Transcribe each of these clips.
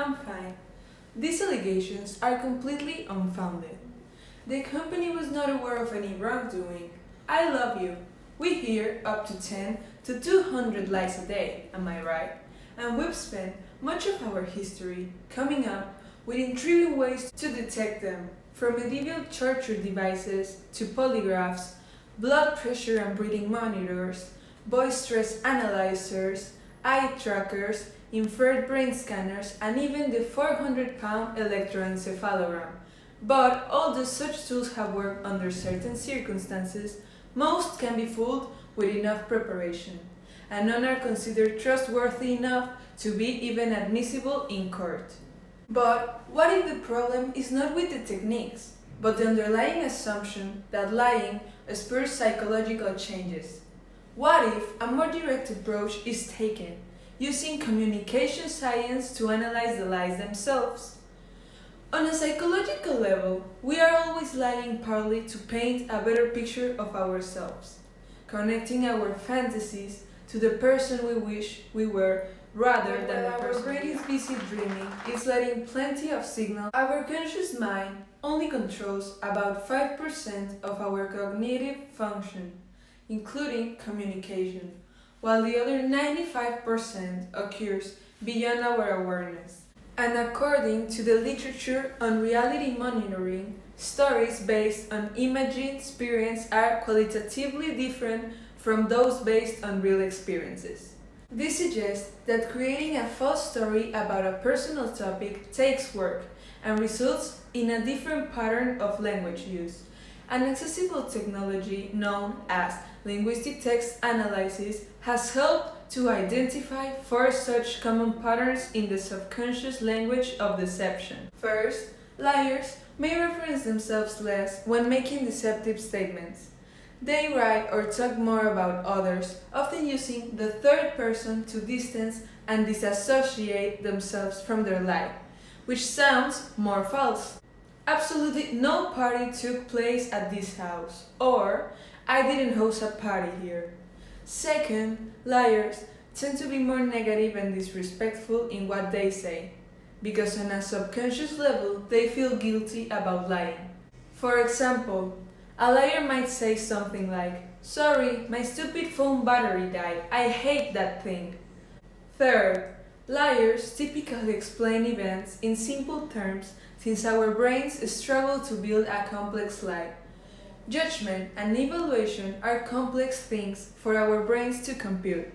I'm fine. These allegations are completely unfounded. The company was not aware of any wrongdoing. I love you. We hear up to 10 to 200 likes a day, am I right? And we've spent much of our history coming up with intriguing ways to detect them, from medieval torture devices to polygraphs, blood pressure and breathing monitors, voice stress analyzers, eye trackers, infrared brain scanners, and even the 400-pound electroencephalogram. But although such tools have worked under certain circumstances, most can be fooled with enough preparation, and none are considered trustworthy enough to be even admissible in court. But what if the problem is not with the techniques, but the underlying assumption that lying spurs psychological changes? What if a more direct approach is taken, using communication science to analyze the lies themselves? On a psychological level, we are always lying partly to paint a better picture of ourselves, connecting our fantasies to the person we wish we were rather than the person. Our brain is busy dreaming, it's letting plenty of signal. Our conscious mind only controls about 5% of our cognitive function, including communication, while the other 95% occurs beyond our awareness. And according to the literature on reality monitoring, stories based on imagined experience are qualitatively different from those based on real experiences. This suggests that creating a false story about a personal topic takes work and results in a different pattern of language use. An accessible technology known as linguistic text analysis has helped to identify four such common patterns in the subconscious language of deception. First, liars may reference themselves less when making deceptive statements. They write or talk more about others, often using the third person to distance and disassociate themselves from their lie, which sounds more false. Absolutely no party took place at this house, or I didn't host a party here. Second, liars tend to be more negative and disrespectful in what they say, because on a subconscious level they feel guilty about lying. For example, a liar might say something like, "Sorry, my stupid phone battery died. I hate that thing." Third, liars typically explain events in simple terms since our brains struggle to build a complex lie. Judgment and evaluation are complex things for our brains to compute.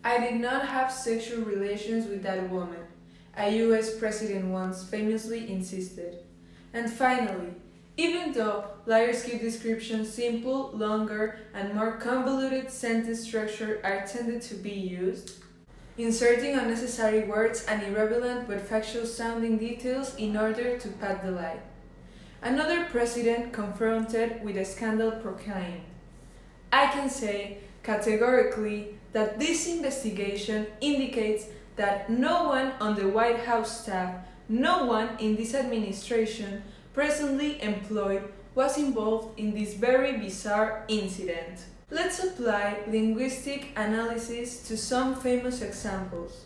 I did not have sexual relations with that woman, a US president once famously insisted. And finally, even though liars keep descriptions simple, longer, and more convoluted sentence structure are tended to be used, inserting unnecessary words and irrelevant but factual sounding details in order to pad the lie. Another president confronted with a scandal proclaimed, "I can say categorically that this investigation indicates that no one on the White House staff, no one in this administration presently employed was involved in this very bizarre incident." Let's apply linguistic analysis to some famous examples.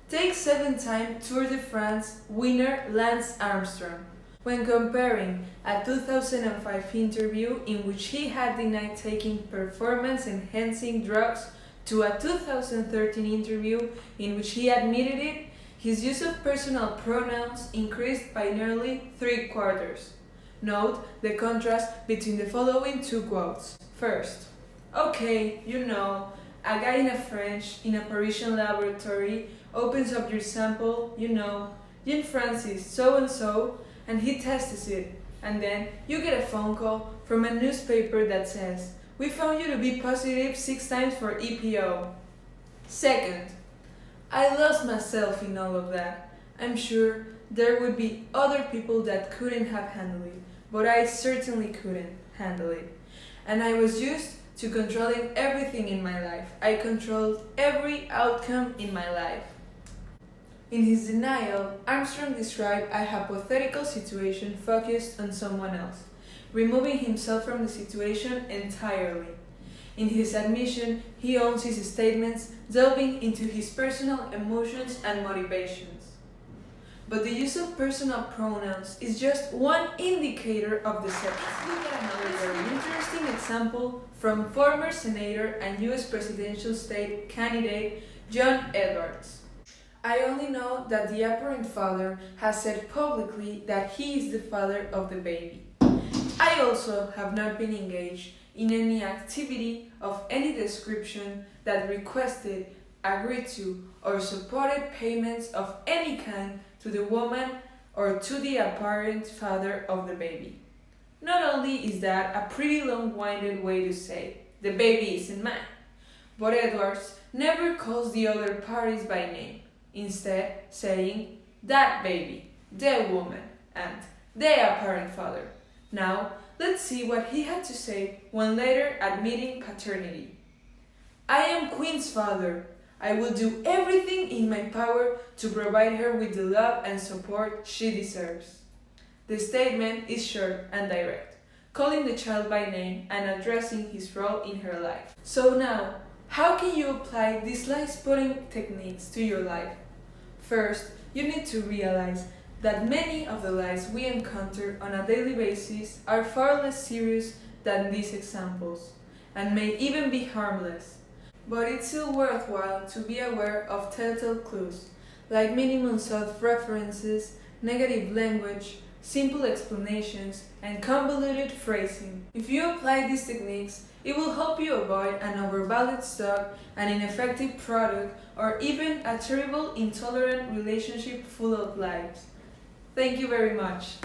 Take 7-time Tour de France winner Lance Armstrong. When comparing a 2005 interview in which he had denied taking performance-enhancing drugs to a 2013 interview in which he admitted it, his use of personal pronouns increased by nearly 3/4. Note the contrast between the following two quotes. First, "Okay, you know, a guy in a Parisian laboratory opens up your sample, you know, Jean Francis so-and-so, and he tests it, and then you get a phone call from a newspaper that says, 'We found you to be positive 6 times for EPO.' Second, I lost myself in all of that. I'm sure there would be other people that couldn't have handled it, but I certainly couldn't handle it. And I was used to controlling everything in my life. I controlled every outcome in my life." In his denial, Armstrong described a hypothetical situation focused on someone else, removing himself from the situation entirely. In his admission, he owns his statements, delving into his personal emotions and motivations. But the use of personal pronouns is just one indicator of the sex. Let's look at another very interesting example from former Senator and US presidential state candidate John Edwards. I only know that the apparent father has said publicly that he is the father of the baby. I also have not been engaged in any activity of any description that requested, agreed to, or supported payments of any kind to the woman or to the apparent father of the baby. Not only is that a pretty long-winded way to say, the baby isn't mine, but Edwards never calls the other parties by name, instead saying, that baby, the woman, and the apparent father. Now, let's see what he had to say when later admitting paternity. I am Queen's father. I will do everything in my power to provide her with the love and support she deserves. The statement is short and direct, calling the child by name and addressing his role in her life. So now, how can you apply these lie-spotting techniques to your life? First, you need to realize that many of the lies we encounter on a daily basis are far less serious than these examples, and may even be harmless. But it's still worthwhile to be aware of telltale clues, like minimum self-references, negative language, simple explanations, and convoluted phrasing. If you apply these techniques, it will help you avoid an overvalued stock, an ineffective product, or even a terrible, intolerant relationship full of lies. Thank you very much.